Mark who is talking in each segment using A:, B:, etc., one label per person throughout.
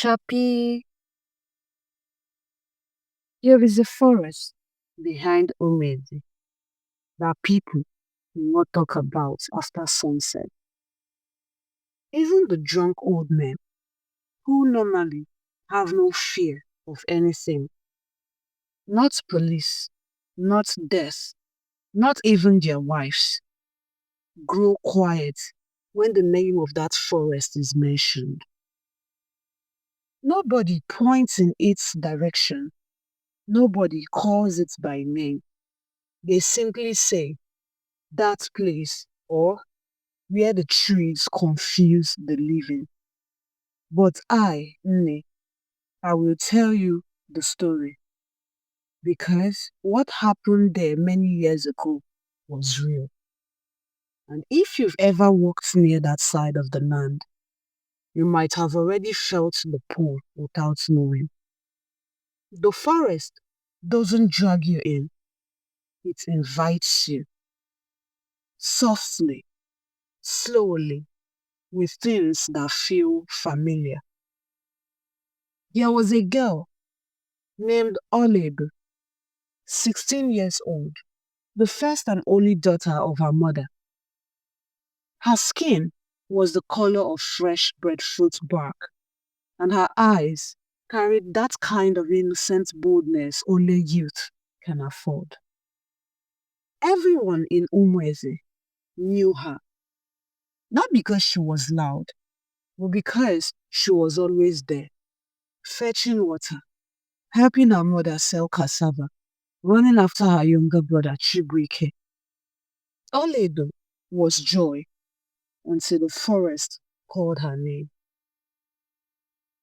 A: Chappie, here is a forest behind Umueze that people will not talk about after sunset. Even the drunk old men who normally have no fear of anything, not police, not death, not even their wives, grow quiet when the name of that forest is mentioned. Nobody points in its direction. Nobody calls it by name. They simply say, that place, or where the trees confuse the living. But I, Nne, I will tell you the story. Because what happened there many years ago was real. And if you've ever walked near that side of the land, you might have already felt the pull without knowing. The forest doesn't drag you in, it invites you softly, slowly, with things that feel familiar. There was a girl named Olaedo, 16 years old, the first and only daughter of her mother. Her skin was the color of fresh breadfruit bark, and her eyes carried that kind of innocent boldness only youth can afford. Everyone in Umueze knew her, not because she was loud, but because she was always there, fetching water, helping her mother sell cassava, running after her younger brother Chibuike. Olaedo was joy until the forest called her name.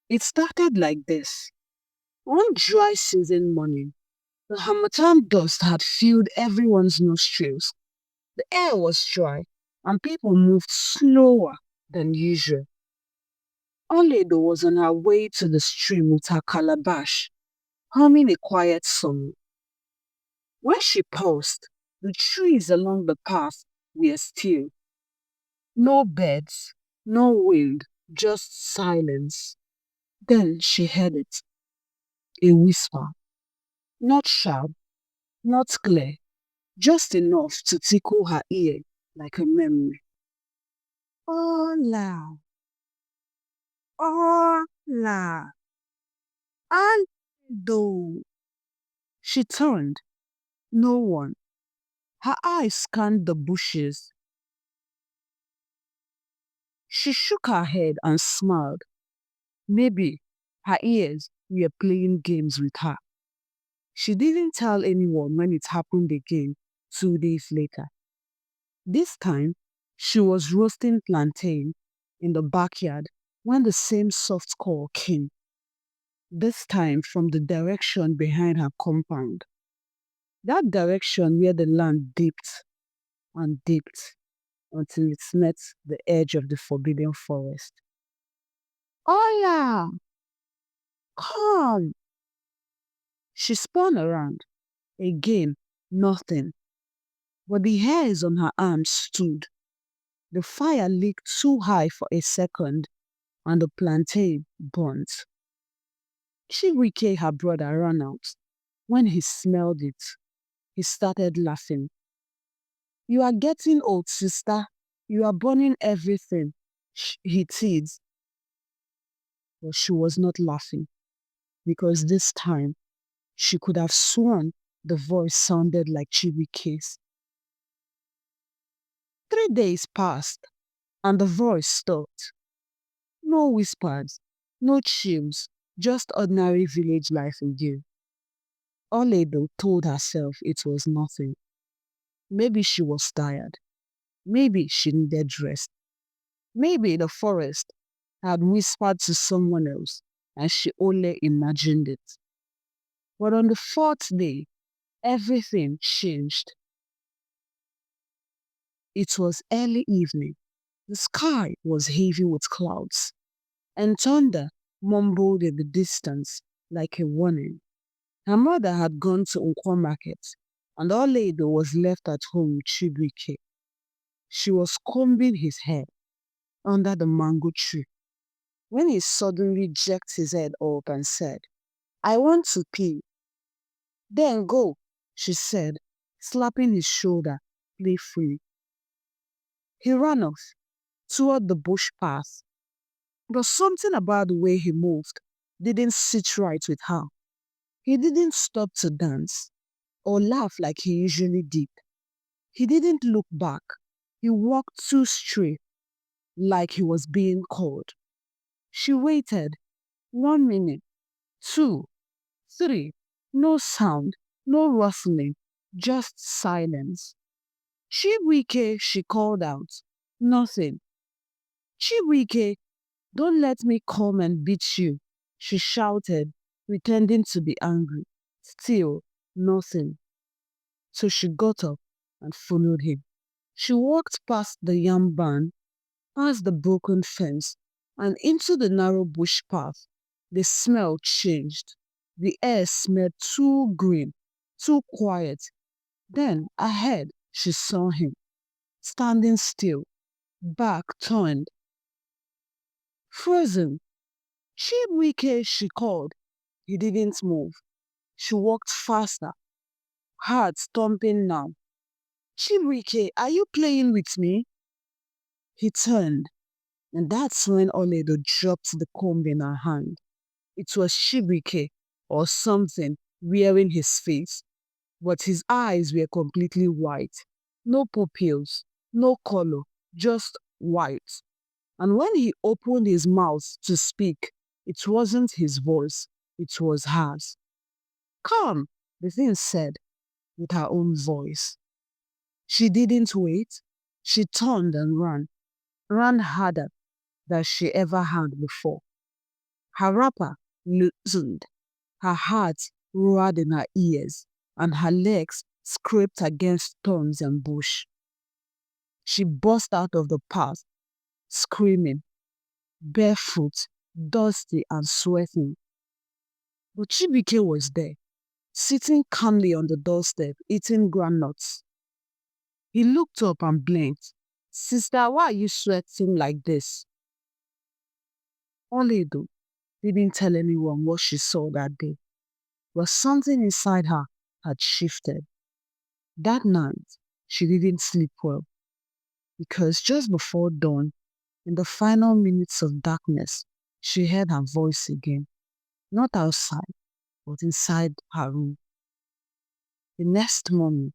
A: It started like this. One dry season morning, the harmattan dust had filled everyone's nostrils. The air was dry, and people moved slower than usual. Olaedo was on her way to the stream with her calabash, humming a quiet song. When she paused, the trees along the path were still. No birds, no wind, just silence. Then she heard it, a whisper, not sharp, not clear, just enough to tickle her ear like a memory. Hola, hola, Aldo. She turned. No one. Her eyes scanned the bushes. She shook her head and smiled. Maybe her ears were playing games with her. She didn't tell anyone when it happened again 2 days later. This time, she was roasting plantain in the backyard when the same soft call came. This time from the direction behind her compound. That direction where the land dipped and dipped until it met the edge of the forbidden forest. Oya! Come! She spun around. Again, nothing. But the hairs on her arms stood. The fire leaked too high for a second, and the plantain burnt. Chibuike, her brother, ran out. When he smelled it, he started laughing. You are getting old, sister. You are burning everything, he teased. But she was not laughing, because this time she could have sworn the voice sounded like Chibuike's. 3 days passed, and the voice stopped. No whispers, no chills, just ordinary village life again. Olaedo told herself it was nothing. Maybe she was tired. Maybe she needed rest. Maybe the forest had whispered to someone else and she only imagined it. But on the fourth day, everything changed. It was early evening. The sky was heavy with clouds, and thunder mumbled in the distance like a warning. Her mother had gone to Nkwo market, and Olaedo was left at home with Chibuike. She was combing his hair under the mango tree. when he suddenly jerked his head up and said, "I want to pee." "Then go," she said, slapping his shoulder playfully. He ran off toward the bush path, but something about the way he moved didn't sit right with her. He didn't stop to dance or laugh like he usually did. He didn't look back. He walked too straight, like he was being called. She waited. 1 minute, two, three. No sound, no rustling, just silence. "Chibuike," she called out. Nothing. "Chibuike, don't let me come and beat you," she shouted, pretending to be angry. Still, nothing. So she got up and followed him. She walked past the yam barn, past the broken fence, and into the narrow bush path. The smell changed. The air smelled too green, too quiet. Then, ahead, she saw him, standing still, back turned, frozen. "Chibuike," she called. He didn't move. She walked faster, heart thumping now. "Chibuike, are you playing with me?" He turned, and that's when Oledo dropped the comb in her hand. It was Chibuike or something wearing his face, but his eyes were completely white. No pupils, no color, just white. And when he opened his mouth to speak, it wasn't his voice, it was hers. "Come," the thing said with her own voice. She didn't wait. She turned and ran harder than she ever had before. Her wrapper loosened, her heart roared in her ears, and her legs scraped against thorns and bush. She burst out of the path, screaming, barefoot, dusty and sweating. But Chibuike was there, sitting calmly on the doorstep, eating groundnuts. He looked up and blinked. "Sister, why are you sweating like this?" Olaedo didn't tell anyone what she saw that day, but something inside her had shifted. That night, she didn't sleep well, because just before dawn, in the final minutes of darkness, she heard her voice again, not outside, but inside her room. The next morning,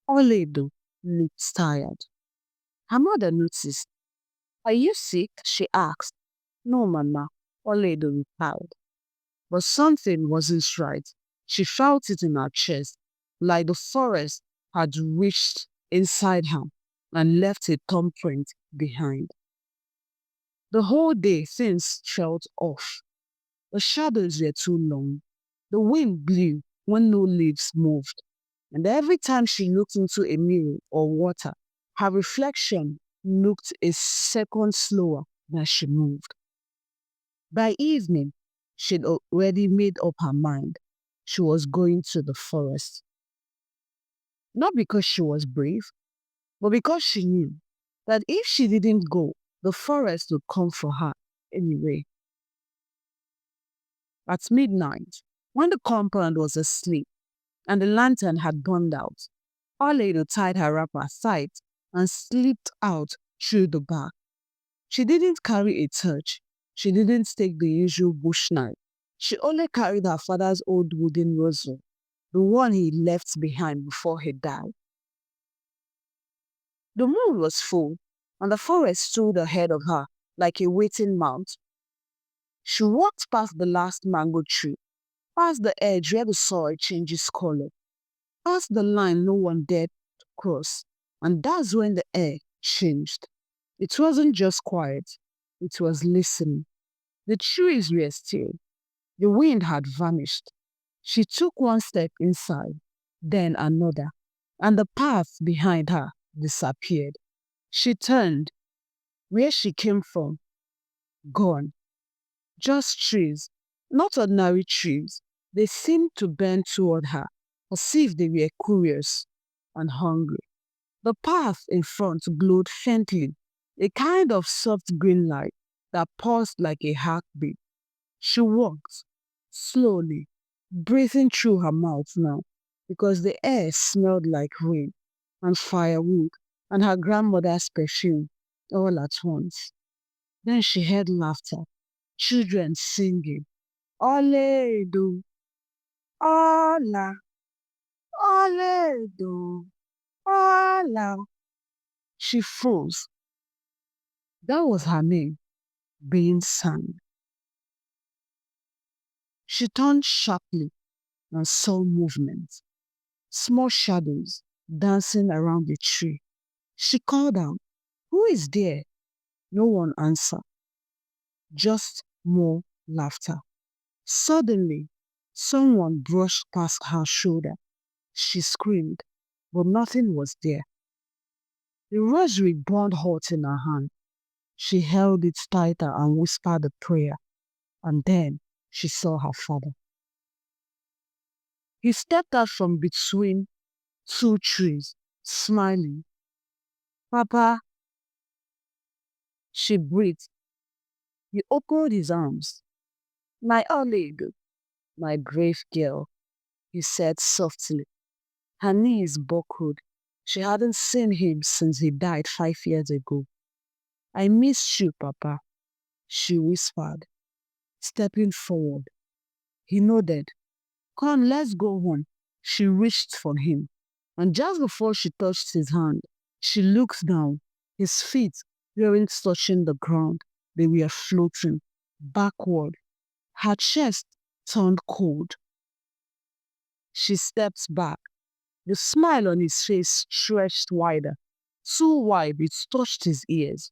A: Olaedo looked tired. Her mother noticed. "Are you sick?" she asked. "No, Mama," Olaedo replied. But something wasn't right. She felt it in her chest, like the forest had reached inside her and left a thumbprint behind. The whole day, things felt off. The shadows were too long. The wind blew when no leaves moved. And every time she looked into a mirror or water, her reflection looked a second slower than she moved. By evening, she'd already made up her mind. She was going to the forest. Not because she was brave, but because she knew that if she didn't go, the forest would come for her anyway. At midnight, when the compound was asleep and the lantern had burned out, Olaedo tied her wrapper tight and slipped out through the back. She didn't carry a torch. She didn't take the usual bush knife. She only carried her father's old wooden rosary, the one he left behind before he died. The moon was full, and the forest stood ahead of her like a waiting mount. She walked past the last mango tree, past the edge where the soil changes color, past the line no one dared to cross, and that's when the air changed. It wasn't just quiet, it was listening. The trees were still. The wind had vanished. She took one step inside, then another, and the path behind her disappeared. She turned. Where she came from, gone. Just trees, not ordinary trees. They seemed to bend toward her, as if they were curious and hungry. The path in front glowed faintly, a kind of soft green light, that paused like a heartbeat. She walked slowly, breathing through her mouth now, because the air smelled like rain and firewood and her grandmother's perfume all at once. Then she heard laughter, children singing, Oledo, Ola, Oledo, Ola. She froze. That was her name being sung. She turned sharply and saw movement, small shadows dancing around the tree. She called out, "Who is there?" No one answered, just more laughter. Suddenly, someone brushed past her shoulder. She screamed, but nothing was there. The rosary burned hot in her hand. She held it tighter and whispered a prayer, and then she saw her father. He stepped out from between two trees, smiling. "Papa," she breathed. He opened his arms. "My Olaedo, my brave girl," he said softly. Her knees buckled. She hadn't seen him since he died 5 years ago. "I missed you, Papa," she whispered, stepping forward. He nodded. "Come, let's go home." She reached for him, and just before she touched his hand, she looked down. His feet weren't touching the ground. They were floating backward. Her chest turned cold. She stepped back. The smile on his face stretched wider, too wide it touched his ears.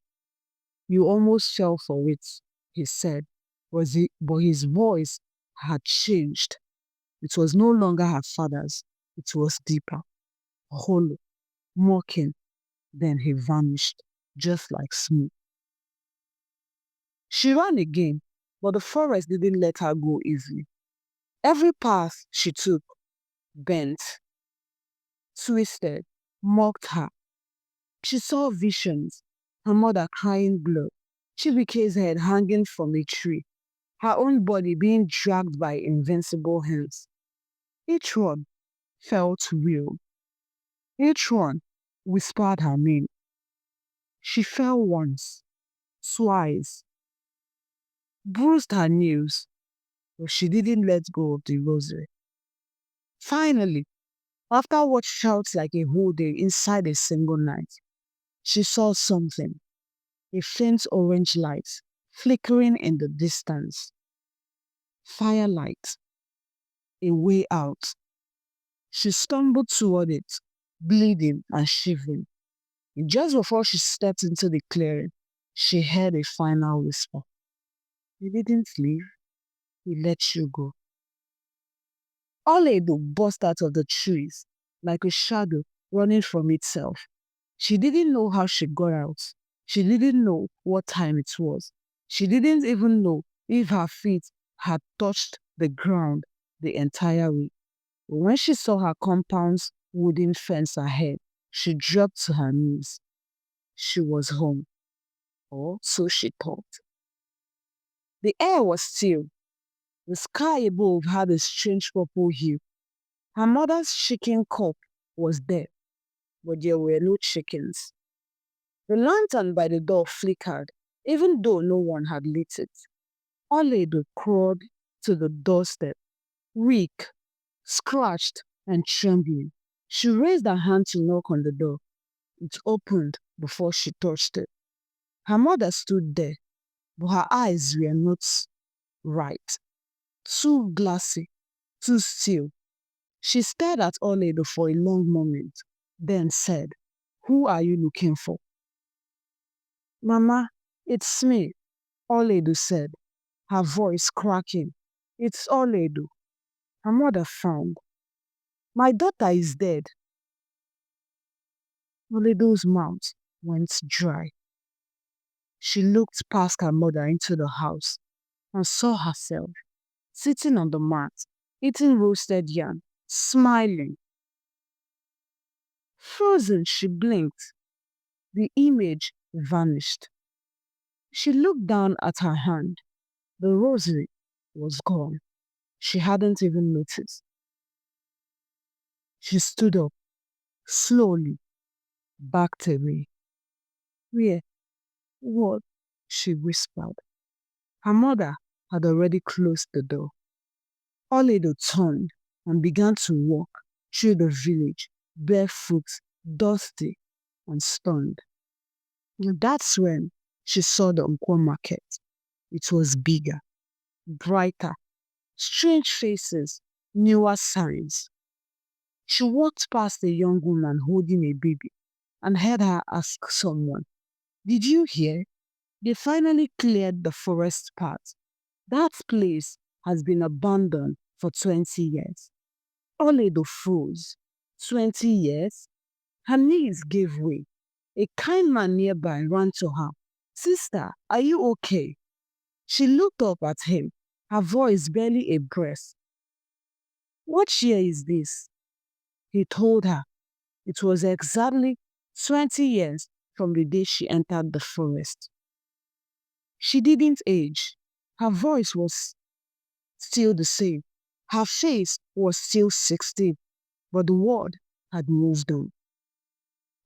A: "You almost fell for it," he said, but his voice had changed. It was no longer her father's. It was deeper, hollow, mocking. Then he vanished, just like smoke. She ran again, but the forest didn't let her go easily. Every path she took bent, twisted, mocked her. She saw visions, her mother crying blood, Chibuike's head hanging from a tree, her own body being dragged by invincible hands. Each one felt real. Each one whispered her name. She fell once, twice, bruised her knees, but she didn't let go of the rosary. Finally, after what felt like a whole day inside a single night, she saw something, a faint orange light flickering in the distance. Firelight, a way out. She stumbled toward it, bleeding and shivering. And just before she stepped into the clearing, she heard a final whisper. "He didn't leave, he let you go." Olaedo burst out of the trees like a shadow running from itself. She didn't know how she got out. She didn't know what time it was. She didn't even know if her feet had touched the ground the entire way. But when she saw her compound's wooden fence ahead, she dropped to her knees. She was home, or so she thought. The air was still. The sky above had a strange purple hue. Her mother's chicken coop was there, but there were no chickens. The lantern by the door flickered, even though no one had lit it. Olaedo crawled to the doorstep, weak, scratched, and trembling. She raised her hand to knock on the door. It opened before she touched it. Her mother stood there, but her eyes were not right. Too glassy, too still. She stared at Olaedo for a long moment, then said, "Who are you looking for?" "Mama, it's me," Olaedo said, her voice cracking. "It's Olaedo." Her mother frowned. "My daughter is dead." Olaedo's mouth went dry. She looked past her mother into the house and saw herself sitting on the mat, eating roasted yam, smiling. Frozen, she blinked. The image vanished. She looked down at her hand. The rosary was gone. She hadn't even noticed. She stood up, slowly, backed away. Where? What? She whispered. Her mother had already closed the door. Olaedo turned and began to walk through the village, barefoot, dusty, and stunned. And that's when she saw the Nkwo market. It was bigger, brighter, strange faces, newer signs. She walked past a young woman holding a baby and heard her ask someone, Did you hear? They finally cleared the forest part. That place has been abandoned for 20 years. Olaedo froze. 20 years? Her knees gave way. A kind man nearby ran to her. Sister, are you okay? She looked up at him, her voice barely a breath. What year is this? He told her. It was exactly 20 years from the day she entered the forest. She didn't age. Her voice was still the same. Her face was still 16, but the world had moved on.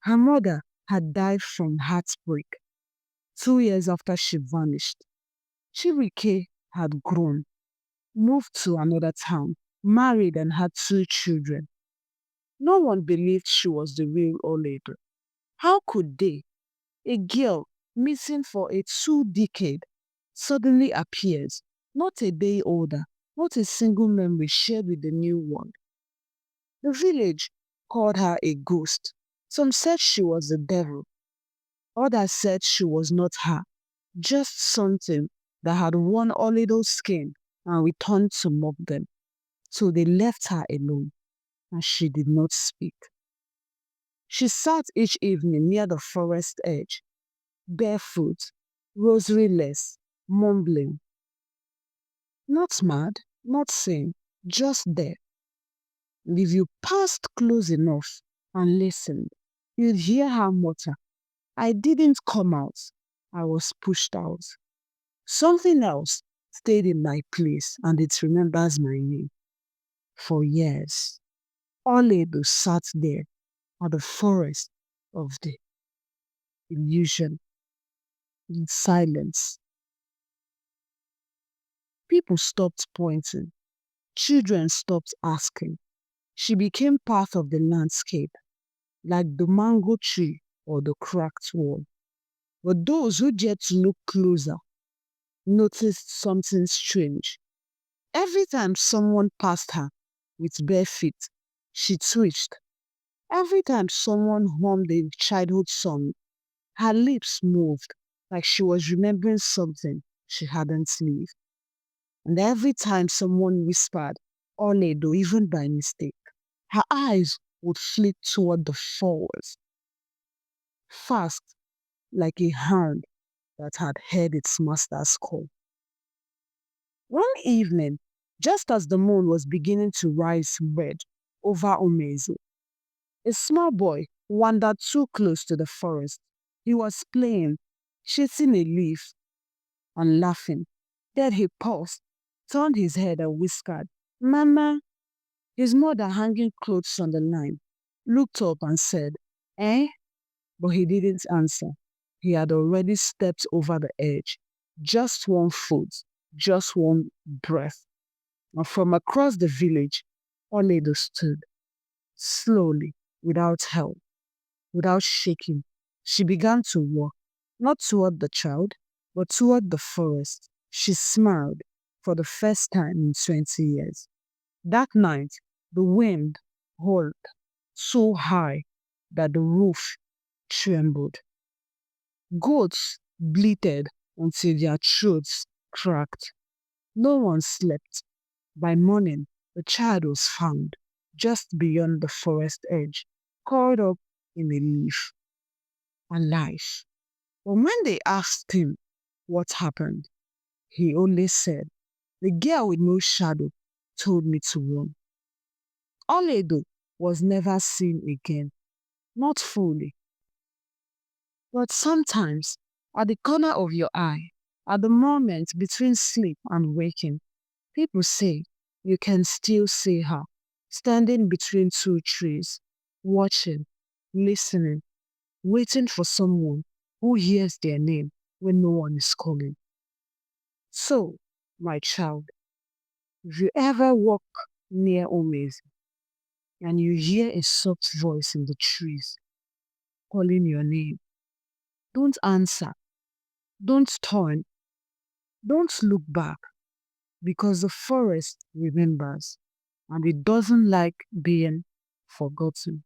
A: Her mother had died from heartbreak 2 years after she vanished. Chibike had grown, moved to another town, married and had 2 children. No one believed she was the real Olaedo. How could they? A girl missing for a 2 decade suddenly appears, not a day older, not a single memory shared with the new one. The village called her a ghost. Some said she was the devil. Others said she was not her, just something that had worn Olaedo's skin and returned to mock them. So they left her alone, and she did not speak. She sat each evening near the forest edge, barefoot, rosary-less, mumbling. Not mad, not sane, just there. And if you passed close enough and listened, you'd hear her mutter, I didn't come out, I was pushed out. Something else stayed in my place and it remembers my name. For years, Olaedo sat there at the forest of the illusion in silence. People stopped pointing. Children stopped asking. She became part of the landscape, like the mango tree or the cracked wall. But those who dared to look closer noticed something strange. Every time someone passed her with bare feet, she twitched. Every time someone hummed a childhood song, her lips moved like she was remembering something she hadn't lived. And every time someone whispered, Oledo, even by mistake, her eyes would flit toward the forest, fast like a hound that had heard its master's call. One evening, just as the moon was beginning to rise red over Umueze, a small boy wandered too close to the forest. He was playing, chasing a leaf and laughing. Then he paused, turned his head and whispered, Mama. His mother, hanging clothes on the line, looked up and said, Eh? But he didn't answer. He had already stepped over the edge. Just one foot, just one breath. And from across the village, Oledo stood, slowly, without help, without shaking. She began to walk, not toward the child, but toward the forest. She smiled for the first time in 20 years. That night, the wind howled so high that the roof trembled. Goats bleated until their throats cracked. No one slept. By morning, the child was found just beyond the forest edge, curled up in a leaf, alive. But when they asked him what happened, he only said, The girl with no shadow told me to run. Oledo was never seen again, not fully. But sometimes At the corner of your eye, at the moment between sleep and waking, people say you can still see her, standing between two trees, watching, listening, waiting for someone who hears their name when no one is calling. So, my child, if you ever walk near Umueze and you hear a soft voice in the trees calling your name, don't answer, don't turn, don't look back, because the forest remembers and it doesn't like being forgotten.